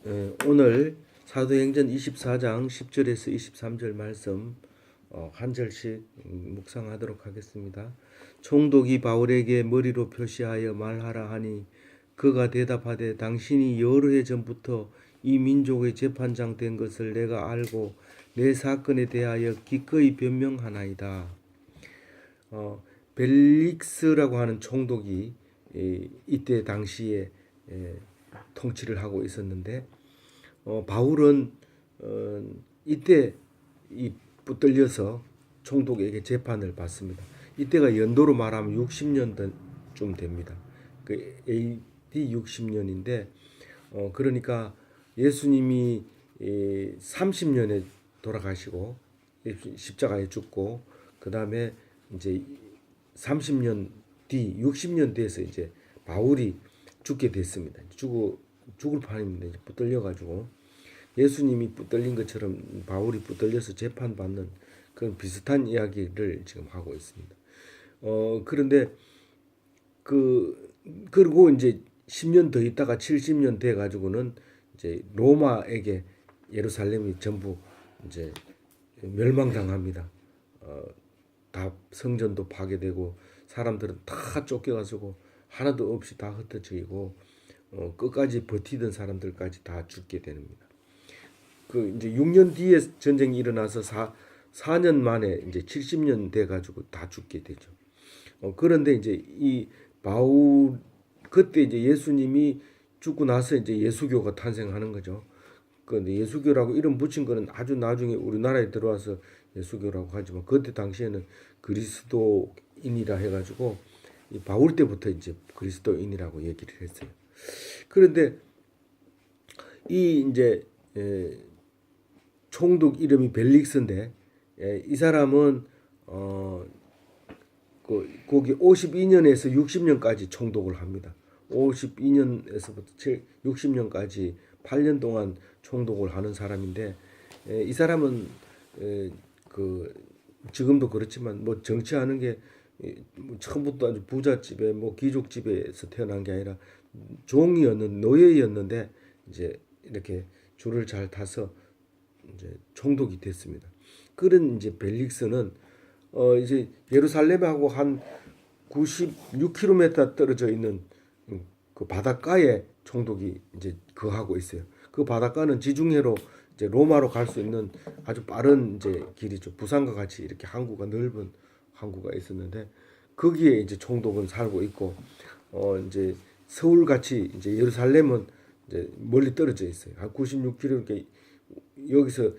오늘 사도행전 24장 10절에서 23절 말씀 한 절씩 묵상하도록 하겠습니다. 총독이 바울에게 머리로 표시하여 말하라 하니 그가 대답하되 당신이 여러 해 전부터 이 민족의 재판장 된 것을 내가 알고 내 사건에 대하여 기꺼이 변명하나이다. 벨릭스라고 하는 총독이 이때 당시에 통치를 하고 있었는데 바울은 이때 붙들려서 총독에게 재판을 받습니다. 이때가 연도로 말하면 60년쯤 됩니다. 그 AD 60년인데 그러니까 예수님이 30년에 돌아가시고 십자가에 죽고 그 다음에 이제 30년 뒤 60년 돼서 이제 바울이 죽게 됐습니다. 죽을 판입니다. 이제 붙들려 가지고 예수님이 붙들린 것처럼 바울이 붙들려서 재판받는 그런 비슷한 이야기를 지금 하고 있습니다. 그런데 그리고 이제 10년 더 있다가 70년 돼 가지고는 이제 로마에게 예루살렘이 전부 이제 멸망당합니다. 다 성전도 파괴되고 사람들은 다 쫓겨가지고 하나도 없이 다 흩어지고 끝까지 버티던 사람들까지 다 죽게 됩니다. 그 이제 6년 뒤에 전쟁이 일어나서 4년 만에 이제 70년 돼 가지고 다 죽게 되죠. 그런데 이제 이 바울 그때 이제 예수님이 죽고 나서 이제 예수교가 탄생하는 거죠. 그런데 예수교라고 이름 붙인 거는 아주 나중에 우리나라에 들어와서 예수교라고 하지만 그때 당시에는 그리스도인이라 해가지고 이 바울 때부터 이제 그리스도인이라고 얘기를 했어요. 그런데 이 이제 총독 이름이 벨릭스인데 이 사람은 거기 52년에서 60년까지 총독을 합니다. 52년에서부터 60년까지 8년 동안 총독을 하는 사람인데 이 사람은 그 지금도 그렇지만 뭐 정치하는 게 처음부터 아주 부잣집에 뭐 귀족집에서 태어난 게 아니라 노예였는데 이제 이렇게 줄을 잘 타서 이제 총독이 됐습니다. 그런 이제 벨릭스는 이제 예루살렘하고 한 96km 떨어져 있는 그 바닷가에 총독이 이제 거하고 있어요. 그 바닷가는 지중해로 이제 로마로 갈 수 있는 아주 빠른 이제 길이죠. 부산과 같이 이렇게 항구가 넓은 항구가 있었는데 거기에 이제 총독은 살고 있고 이제 서울 같이 이제 예루살렘은 이제 멀리 떨어져 있어요. 한 96km 여기서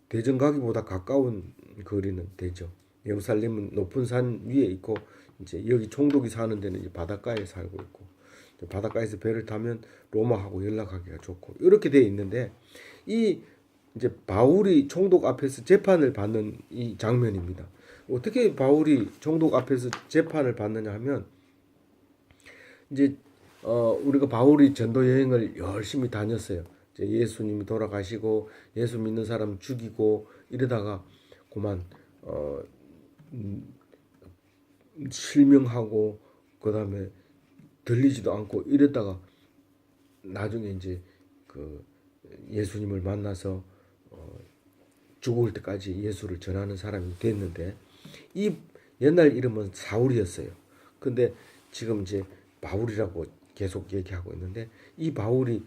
대전 가기보다 가까운 거리는 되죠. 예루살렘은 높은 산 위에 있고 이제 여기 총독이 사는 데는 이제 바닷가에 살고 있고 바닷가에서 배를 타면 로마하고 연락하기가 좋고 이렇게 돼 있는데 이 이제 바울이 총독 앞에서 재판을 받는 이 장면입니다. 어떻게 바울이 총독 앞에서 재판을 받느냐 하면 이제 우리가 바울이 전도 여행을 열심히 다녔어요. 이제 예수님이 돌아가시고 예수 믿는 사람 죽이고 이러다가 그만 실명하고 그다음에 들리지도 않고 이랬다가 나중에 이제 그 예수님을 만나서 죽을 때까지 예수를 전하는 사람이 됐는데 이 옛날 이름은 사울이었어요. 근데 지금 이제 바울이라고 계속 얘기하고 있는데 이 바울이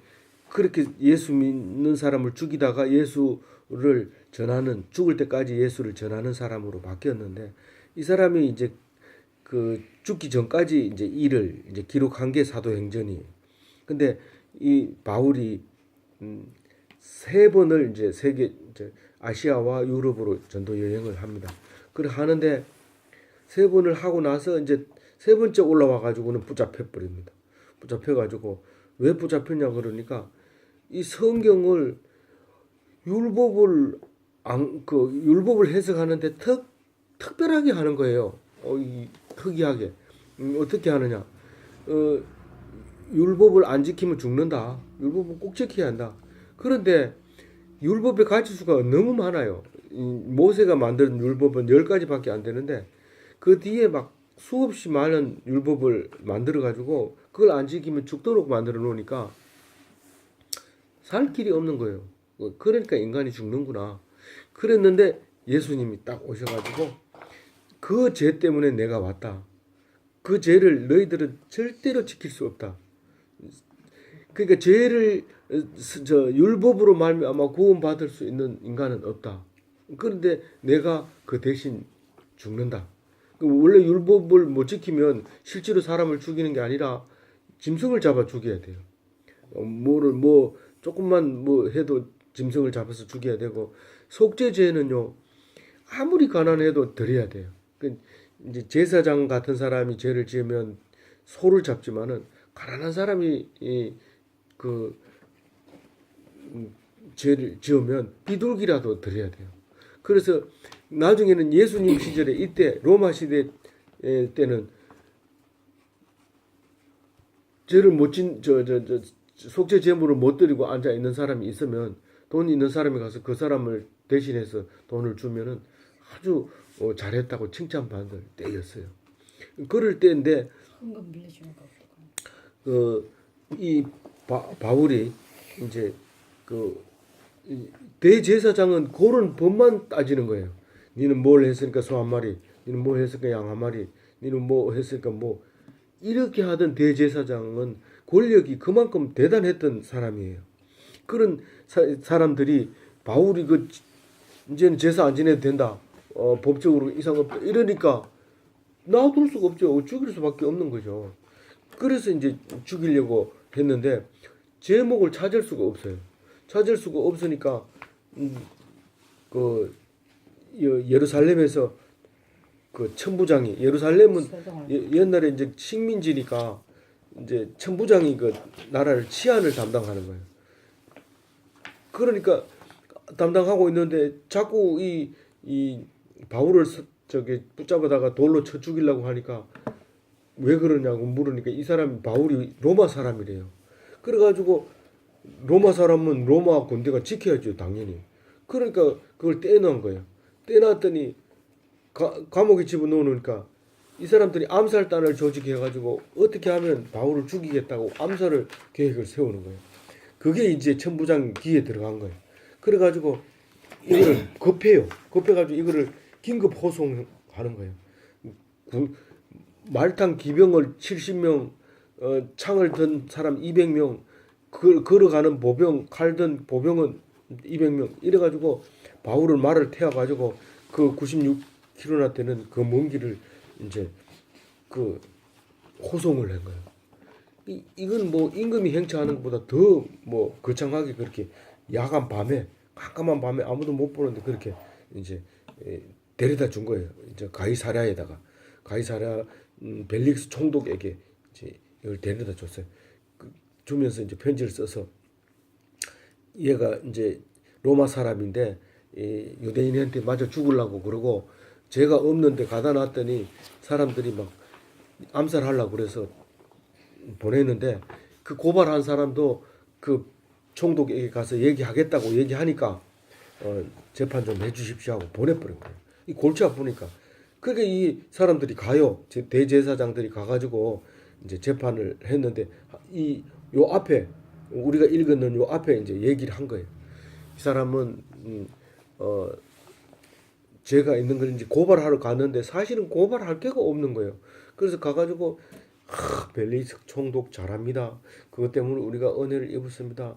그렇게 예수 믿는 사람을 죽이다가 예수를 전하는 죽을 때까지 예수를 전하는 사람으로 바뀌었는데 이 사람이 이제 그 죽기 전까지 이제 일을 이제 기록한 게 사도행전이에요. 근데 이 바울이 세 번을 이제 세계 이제 아시아와 유럽으로 전도 여행을 합니다. 그걸 하는데 세 번을 하고 나서 이제 세 번째 올라와 가지고는 붙잡혀 버립니다. 붙잡혀 가지고 왜 붙잡혔냐 그러니까 이 성경을 율법을 율법을 해석하는데 특별하게 하는 거예요. 특이하게 어떻게 하느냐? 율법을 안 지키면 죽는다. 율법은 꼭 지켜야 한다. 그런데 율법의 가지수가 너무 많아요. 모세가 만든 율법은 10가지밖에 안 되는데 그 뒤에 막 수없이 많은 율법을 만들어 가지고 그걸 안 지키면 죽도록 만들어 놓으니까 살 길이 없는 거예요. 그러니까 인간이 죽는구나. 그랬는데 예수님이 딱 오셔가지고 그 죄 때문에 내가 왔다. 그 죄를 너희들은 절대로 지킬 수 없다. 그러니까 죄를 율법으로 말미암아 구원받을 수 있는 인간은 없다. 그런데 내가 그 대신 죽는다. 원래 율법을 못 지키면 실제로 사람을 죽이는 게 아니라 짐승을 잡아 죽여야 돼요. 뭐를 조금만 해도 짐승을 잡아서 죽여야 되고, 속죄죄는요 아무리 가난해도 드려야 돼요. 이제 제사장 같은 사람이 죄를 지으면 소를 잡지만은 가난한 사람이 죄를 지으면 비둘기라도 드려야 돼요. 그래서 나중에는 예수님 시절에 이때 로마 시대 때는 죄를 속죄 제물을 못 드리고 앉아 있는 사람이 있으면 돈 있는 사람이 가서 그 사람을 대신해서 돈을 주면은 아주 잘했다고 칭찬받을 때였어요. 그럴 때인데 헌금 빌려주는 거. 이 바울이 이제 대제사장은 그런 법만 따지는 거예요. 니는 뭘 했으니까 소 한 마리, 니는 뭘 했으니까 양 한 마리, 니는 뭐 했으니까 이렇게 하던 대제사장은 권력이 그만큼 대단했던 사람이에요. 그런 사람들이 바울이 이제는 제사 안 지내도 된다. 법적으로 이상 없다. 이러니까 놔둘 수가 없죠. 죽일 수밖에 없는 거죠. 그래서 이제 죽이려고 했는데 제목을 찾을 수가 없어요. 찾을 수가 없으니까 예루살렘에서 그 천부장이, 예루살렘은 옛날에 이제 식민지니까 이제 천부장이 그 나라를 치안을 담당하는 거예요. 그러니까 담당하고 있는데 자꾸 이 바울을 붙잡아다가 돌로 쳐 죽이려고 하니까 왜 그러냐고 물으니까 이 사람이 바울이 로마 사람이래요. 그래가지고 로마 사람은 로마 군대가 지켜야죠, 당연히. 그러니까 그걸 떼놓은 거예요. 떼놨더니 감옥에 집어넣으니까 이 사람들이 암살단을 조직해가지고 어떻게 하면 바울을 죽이겠다고 암살을 계획을 세우는 거예요. 그게 이제 천부장 귀에 들어간 거예요. 그래가지고 이거를 급해요. 급해가지고 이거를 긴급 호송하는 거예요. 말탄 기병을 70명, 창을 든 사람 200명, 걸어가는 보병, 칼 든 보병은 200명. 이래가지고 바울을 말을 태워가지고 그 96km나 되는 그 먼 길을 이제 호송을 한 거예요. 이건 임금이 행차하는 것보다 더 거창하게 그렇게 야간 밤에, 깜깜한 밤에 아무도 못 보는데 그렇게 이제 데려다 준 거예요. 이제 가이사랴에다가 벨릭스 총독에게 이제 이걸 데려다 줬어요. 주면서 이제 편지를 써서 얘가 이제 로마 사람인데 유대인한테 맞아 죽으려고 그러고 죄가 없는데 가다 놨더니 사람들이 막 암살하려고 그래서 보냈는데 그 고발한 사람도 그 총독에게 가서 얘기하겠다고 얘기하니까 재판 좀 해주십시오 하고 보내버린 거예요. 이 골치 아프니까. 그러니까 이 사람들이 가요. 대제사장들이 가가지고 이제 재판을 했는데 요 앞에 우리가 읽었는 요 앞에 이제 얘기를 한 거예요. 이 사람은 죄가 있는 걸 이제 고발하러 갔는데 사실은 고발할 게가 없는 거예요. 그래서 가가지고 벨리스 총독 잘합니다. 그것 때문에 우리가 은혜를 입었습니다.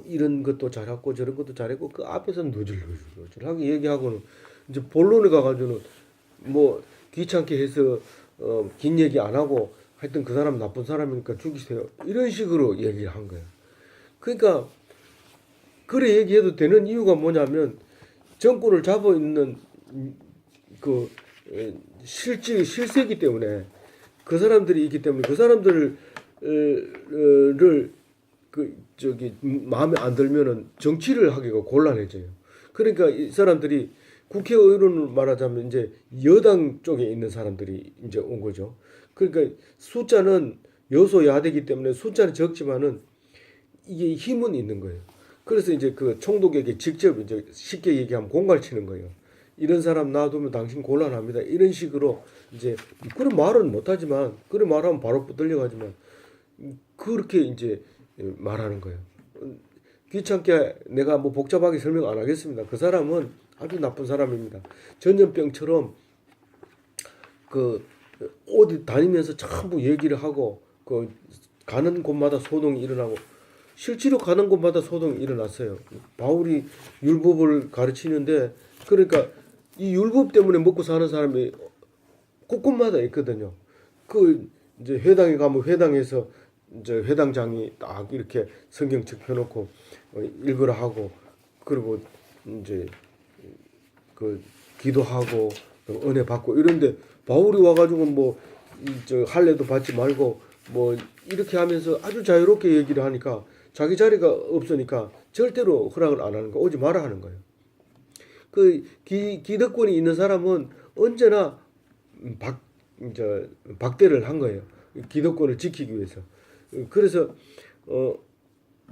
이런 것도 잘했고 저런 것도 잘했고 그 앞에서는 너질너질하게 얘기하고는 이제 본론에 가가지고는 귀찮게 해서 긴 얘기 안 하고 하여튼 그 사람 나쁜 사람이니까 죽이세요. 이런 식으로 얘기를 한 거예요. 그러니까 그래 얘기해도 되는 이유가 뭐냐면 정권을 잡아 있는 그 실세기 때문에 그 사람들이 있기 때문에 그 사람들을 마음에 안 들면은 정치를 하기가 곤란해져요. 그러니까 이 사람들이 국회의원을 말하자면 이제 여당 쪽에 있는 사람들이 이제 온 거죠. 그러니까 숫자는 여소야대기 때문에 숫자는 적지만은 이게 힘은 있는 거예요. 그래서 이제 그 총독에게 직접 이제 쉽게 얘기하면 공갈 치는 거예요. 이런 사람 놔두면 당신 곤란합니다. 이런 식으로 이제 그런 말은 못하지만 그런 말하면 바로 붙들려가지만 그렇게 이제 말하는 거예요. 귀찮게 내가 뭐 복잡하게 설명 안 하겠습니다. 그 사람은 아주 나쁜 사람입니다. 전염병처럼 그 어디 다니면서 전부 얘기를 하고 그 가는 곳마다 소동이 일어나고 실제로 가는 곳마다 소동이 일어났어요. 바울이 율법을 가르치는데 그러니까 이 율법 때문에 먹고 사는 사람이 곳곳마다 있거든요. 그 이제 회당에 가면 회당에서 이제 회당장이 딱 이렇게 성경책 펴놓고 읽으라 하고 그리고 이제 그 기도하고 은혜 받고 이런데 바울이 와가지고 뭐 저 할례도 받지 말고 뭐 이렇게 하면서 아주 자유롭게 얘기를 하니까 자기 자리가 없으니까 절대로 허락을 안 하는 거 오지 마라 하는 거예요. 그 기득권이 있는 사람은 언제나 박대를 한 거예요. 기득권을 지키기 위해서. 그래서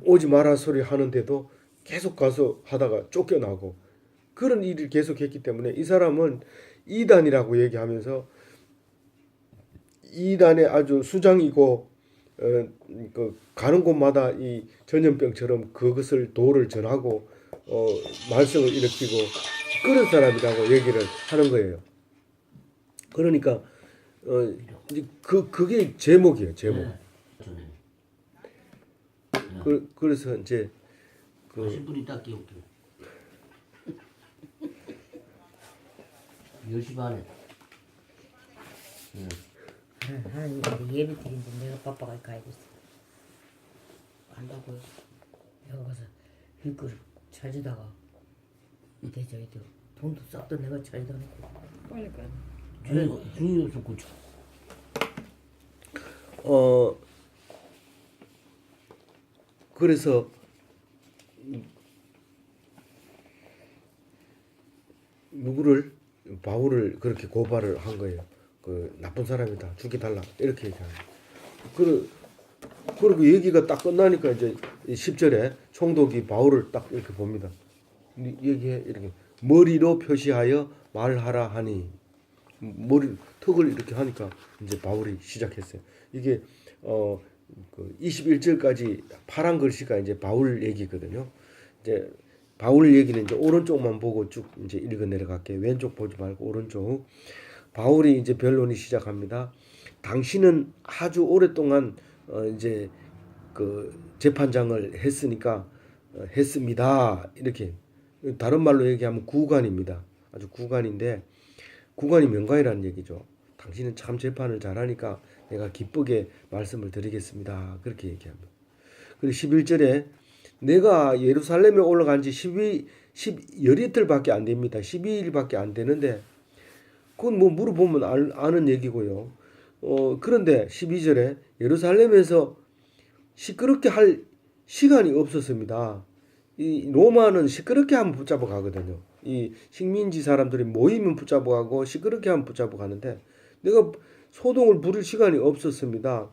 오지 마라 소리 하는데도 계속 가서 하다가 쫓겨나고 그런 일을 계속했기 때문에 이 사람은 이단이라고 얘기하면서 이단의 아주 수장이고 그 가는 곳마다 이 전염병처럼 그것을 도를 전하고 말썽을 일으키고 그런 사람이라고 얘기를 하는 거예요. 그러니까 이제 그게 제목이에요. 제목. 그래서 이제 그 10분이 딱 끼울게. 10시 반에. 하나님 예배 드린데 내가 바빠가 가야겠어. 간다고요. 내가 가서 일거리 찾으다가 이제 저희도 돈도 싹도 내가 찾아다 놓고 빨리 가야 돼. 중이 없어 고쳐. 그래서 누구를 바울을 그렇게 고발을 한 거예요. 그 나쁜 사람이다, 죽여달라 이렇게 얘기하는. 그리고 얘기가 딱 끝나니까 이제 10절에 총독이 바울을 딱 이렇게 봅니다. 얘기해 이렇게 머리로 표시하여 말하라 하니 머리 턱을 이렇게 하니까 이제 바울이 시작했어요. 이게 그 21절까지 파란 글씨가 이제 바울 얘기거든요. 이제 바울 얘기는 이제 오른쪽만 보고 쭉 이제 읽어 내려갈게요. 왼쪽 보지 말고 오른쪽. 바울이 이제 변론이 시작합니다. 당신은 아주 오랫동안 이제 그 재판장을 했으니까 했습니다. 이렇게 다른 말로 얘기하면 구관입니다. 아주 구관인데 구관이 명관이라는 얘기죠. 당신은 참 재판을 잘하니까 내가 기쁘게 말씀을 드리겠습니다. 그렇게 얘기합니다. 그리고 11절에 내가 예루살렘에 올라간 지 12일밖에 안 됩니다. 12일밖에 안 되는데 그건 뭐 물어보면 아는 얘기고요. 그런데 12절에 예루살렘에서 시끄럽게 할 시간이 없었습니다. 이 로마는 시끄럽게 하면 붙잡아 가거든요. 이 식민지 사람들이 모이면 붙잡아 가고 시끄럽게 하면 붙잡아 가는데 내가 소동을 부릴 시간이 없었습니다.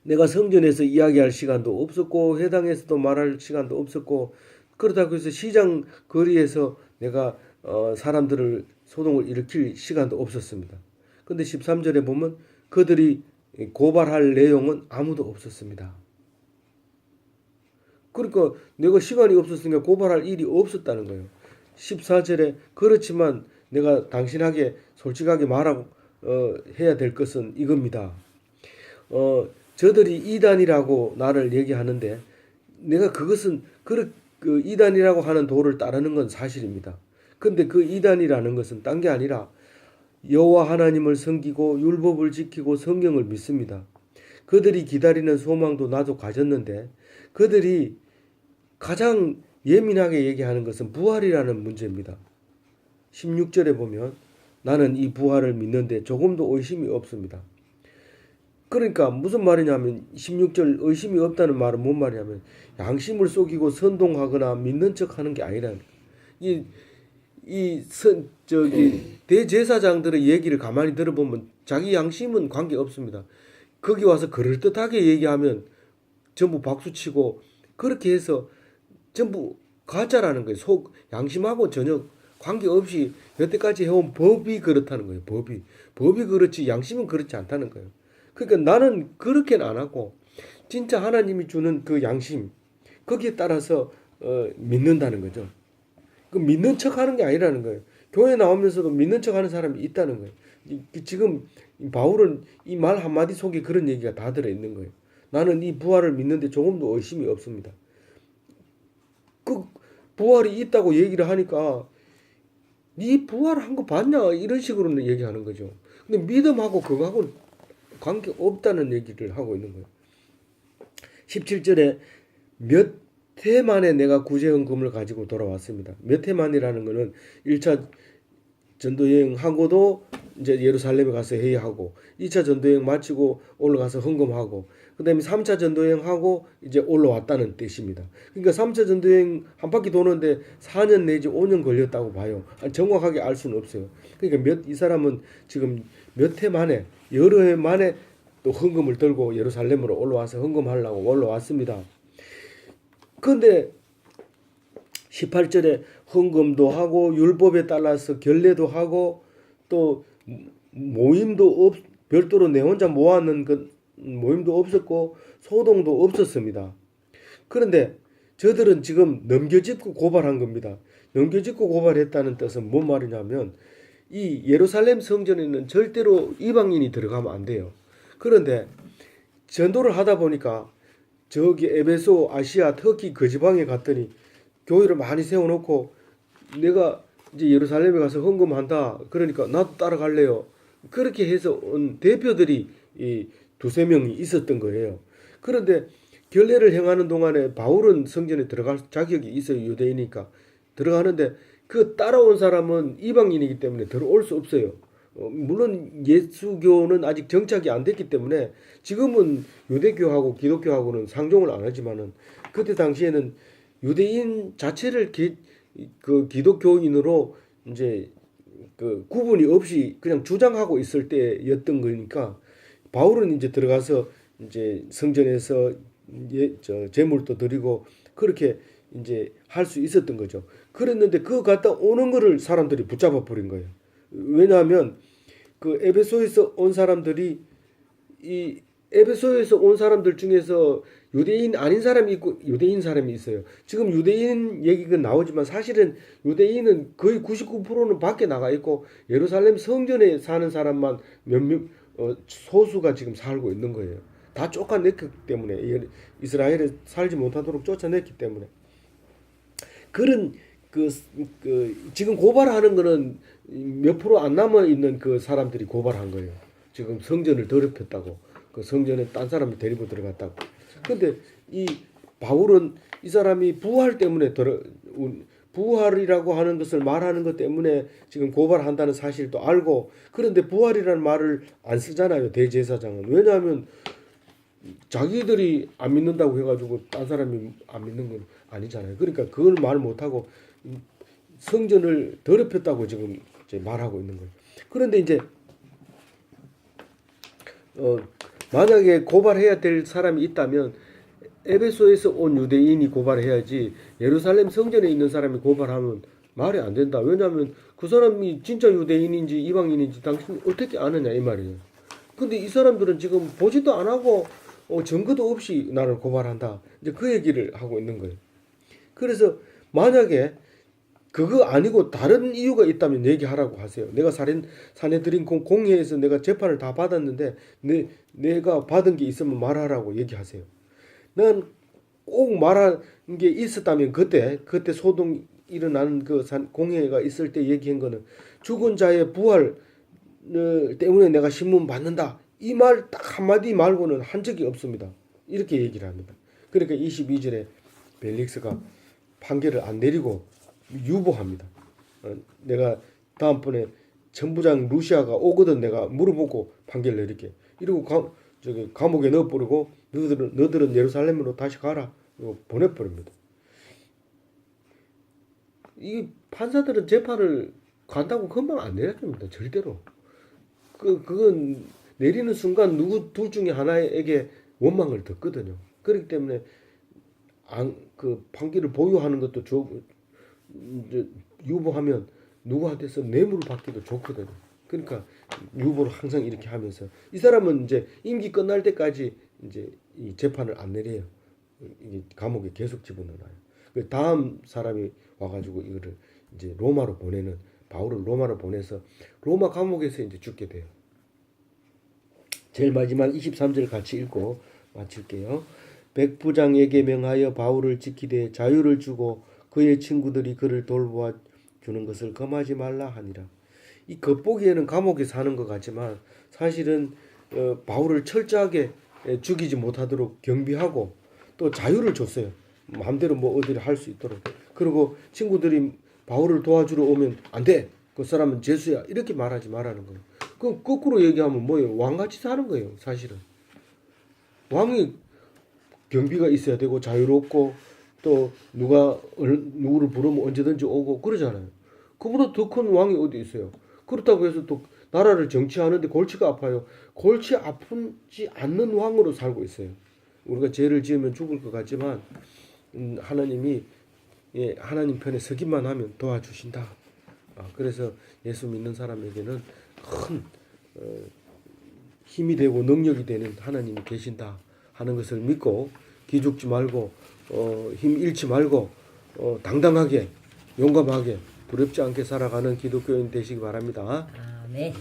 내가 성전에서 이야기할 시간도 없었고 회당에서도 말할 시간도 없었고 그렇다고 해서 시장 거리에서 내가 사람들을 소동을 일으킬 시간도 없었습니다. 근데 13절에 보면 그들이 고발할 내용은 아무도 없었습니다. 그러니까 내가 시간이 없었으니까 고발할 일이 없었다는 거예요. 14절에 그렇지만 내가 당신에게 솔직하게 말하고 해야 될 것은 이겁니다. 저들이 이단이라고 나를 얘기하는데 내가 그것은 그 이단이라고 하는 도를 따르는 건 사실입니다. 근데 그 이단이라는 것은 딴 게 아니라 여호와 하나님을 섬기고 율법을 지키고 성경을 믿습니다. 그들이 기다리는 소망도 나도 가졌는데 그들이 가장 예민하게 얘기하는 것은 부활이라는 문제입니다. 16절에 보면 나는 이 부활을 믿는데 조금도 의심이 없습니다. 그러니까 무슨 말이냐면 16절 의심이 없다는 말은 뭔 말이냐면 양심을 속이고 선동하거나 믿는 척하는 게 아니라 대제사장들의 얘기를 가만히 들어보면 자기 양심은 관계 없습니다. 거기 와서 그럴듯하게 얘기하면 전부 박수치고 그렇게 해서 전부 가짜라는 거예요. 양심하고 전혀 관계없이 여태까지 해온 법이 그렇다는 거예요. 법이 그렇지 양심은 그렇지 않다는 거예요. 그러니까 나는 그렇게는 안 하고 진짜 하나님이 주는 그 양심 거기에 따라서 믿는다는 거죠. 그 믿는 척하는 게 아니라는 거예요. 교회 나오면서도 믿는 척하는 사람이 있다는 거예요. 지금 바울은 이 말 한마디 속에 그런 얘기가 다 들어 있는 거예요. 나는 이 부활을 믿는데 조금도 의심이 없습니다. 그 부활이 있다고 얘기를 하니까 네 부활한 거 봤냐 이런 식으로는 얘기하는 거죠. 근데 믿음하고 그거하고는 관계 없다는 얘기를 하고 있는 거예요. 17절에 몇 해 만에 내가 구제헌금을 가지고 돌아왔습니다. 몇 해 만이라는 거는 1차 전도 여행하고도 이제 예루살렘에 가서 회의하고 2차 전도 여행 마치고 올라가서 헌금하고 그다음에 3차 전도 여행하고 이제 올라왔다는 뜻입니다. 그러니까 3차 전도 여행 한 바퀴 도는데 4년 내지 5년 걸렸다고 봐요. 정확하게 알 수는 없어요. 그러니까 이 사람은 지금 몇 해 만에 여러 해 만에 또 헌금을 들고 예루살렘으로 올라와서 헌금하려고 올라왔습니다. 그런데 18절에 헌금도 하고 율법에 따라서 결례도 하고 또 모임도 별도로 내 혼자 모아놓은 그 모임도 없었고 소동도 없었습니다. 그런데 저들은 지금 넘겨짚고 고발한 겁니다. 넘겨짚고 고발했다는 뜻은 뭔 말이냐면 이 예루살렘 성전에는 절대로 이방인이 들어가면 안 돼요. 그런데 전도를 하다 보니까 저기 에베소, 아시아, 터키 그 지방에 갔더니 교회를 많이 세워놓고 내가 이제 예루살렘에 가서 헌금한다. 그러니까 나도 따라갈래요. 그렇게 해서 온 대표들이 이 두세 명이 있었던 거예요. 그런데 결례를 행하는 동안에 바울은 성전에 들어갈 자격이 있어요. 유대인이니까. 들어가는데 그 따라온 사람은 이방인이기 때문에 들어올 수 없어요. 물론 예수교는 아직 정착이 안 됐기 때문에 지금은 유대교하고 기독교하고는 상종을 안 하지만은 그때 당시에는 유대인 자체를 그 기독교인으로 이제 그 구분이 없이 그냥 주장하고 있을 때였던 거니까 바울은 이제 들어가서 이제 성전에서 제물도 드리고 그렇게 이제 할 수 있었던 거죠. 그랬는데 그거 갔다 오는 거를 사람들이 붙잡아 버린 거예요. 왜냐하면 그 에베소에서 온 사람들이 이 에베소에서 온 사람들 중에서 유대인 아닌 사람이 있고 유대인 사람이 있어요. 지금 유대인 얘기가 나오지만 사실은 유대인은 거의 99%는 밖에 나가 있고 예루살렘 성전에 사는 사람만 소수가 지금 살고 있는 거예요. 다 쫓아냈기 때문에 이스라엘에 살지 못하도록 쫓아냈기 때문에 그런 지금 고발하는 거는 몇 프로 안 남아 있는 그 사람들이 고발한 거예요. 지금 성전을 더럽혔다고. 그 성전에 딴 사람을 데리고 들어갔다고. 근데 이 바울은 이 사람이 부활 때문에 부활이라고 하는 것을 말하는 것 때문에 지금 고발한다는 사실도 알고 그런데 부활이라는 말을 안 쓰잖아요. 대제사장은. 왜냐하면 자기들이 안 믿는다고 해가지고 딴 사람이 안 믿는 건 아니잖아요. 그러니까 그걸 말 못하고 성전을 더럽혔다고 지금 이제 말하고 있는 거예요. 그런데 이제 만약에 고발해야 될 사람이 있다면 에베소에서 온 유대인이 고발해야지 예루살렘 성전에 있는 사람이 고발하면 말이 안 된다. 왜냐하면 그 사람이 진짜 유대인인지 이방인인지 당신 어떻게 아느냐 이 말이에요. 근데 이 사람들은 지금 보지도 안 하고 증거도 없이 나를 고발한다. 이제 그 얘기를 하고 있는 거예요. 그래서 만약에 그거 아니고 다른 이유가 있다면 얘기하라고 하세요. 내가 사내들인 공회에서 내가 재판을 다 받았는데 내가 받은 게 있으면 말하라고 얘기하세요. 난 꼭 말한 게 있었다면 그때 소동 일어나는 그 공회가 있을 때 얘기한 거는 죽은 자의 부활 때문에 내가 신문 받는다. 이 말 딱 한마디 말고는 한 적이 없습니다. 이렇게 얘기를 합니다. 그러니까 22절에 벨릭스가 판결을 안 내리고 유보합니다. 내가 다음번에 천부장 루시아가 오거든 내가 물어보고 판결 내릴게. 이러고 감옥에 넣어버리고 너들은 예루살렘으로 다시 가라. 보내버립니다. 이 판사들은 재판을 간다고 금방 안 내려줍니다. 절대로. 그건 내리는 순간 누구 둘 중에 하나에게 원망을 듣거든요. 그렇기 때문에 그 판결을 보유하는 것도 유보하면 누구한테서 뇌물을 받기도 좋거든요. 그러니까 유보를 항상 이렇게 하면서 이 사람은 이제 임기 끝날 때까지 이제 이 재판을 안 내려요. 이게 감옥에 계속 집어넣어요. 그 다음 사람이 와가지고 이거를 이제 로마로 보내는 바울을 로마로 보내서 로마 감옥에서 이제 죽게 돼요. 제일 마지막 23절 같이 읽고 마칠게요. 백부장에게 명하여 바울을 지키되 자유를 주고 그의 친구들이 그를 돌보아 주는 것을 금하지 말라 하니라. 이 겉보기에는 감옥에 사는 것 같지만 사실은 바울을 철저하게 죽이지 못하도록 경비하고 또 자유를 줬어요. 마음대로 뭐 어디를 할 수 있도록. 그리고 친구들이 바울을 도와주러 오면 안 돼. 그 사람은 죄수야. 이렇게 말하지 말라는 거예요. 그럼 거꾸로 얘기하면 뭐예요? 왕같이 사는 거예요. 사실은. 왕이 경비가 있어야 되고 자유롭고 또 누구를 부르면 언제든지 오고 그러잖아요. 그보다 더 큰 왕이 어디 있어요? 그렇다고 해서 또 나라를 정치하는데 골치가 아파요. 골치 아프지 않는 왕으로 살고 있어요. 우리가 죄를 지으면 죽을 것 같지만 하나님이 하나님 편에 서기만 하면 도와주신다. 그래서 예수 믿는 사람에게는 큰 힘이 되고 능력이 되는 하나님이 계신다 하는 것을 믿고 기죽지 말고 힘 잃지 말고 당당하게 용감하게 두렵지 않게 살아가는 기독교인 되시기 바랍니다. 아멘.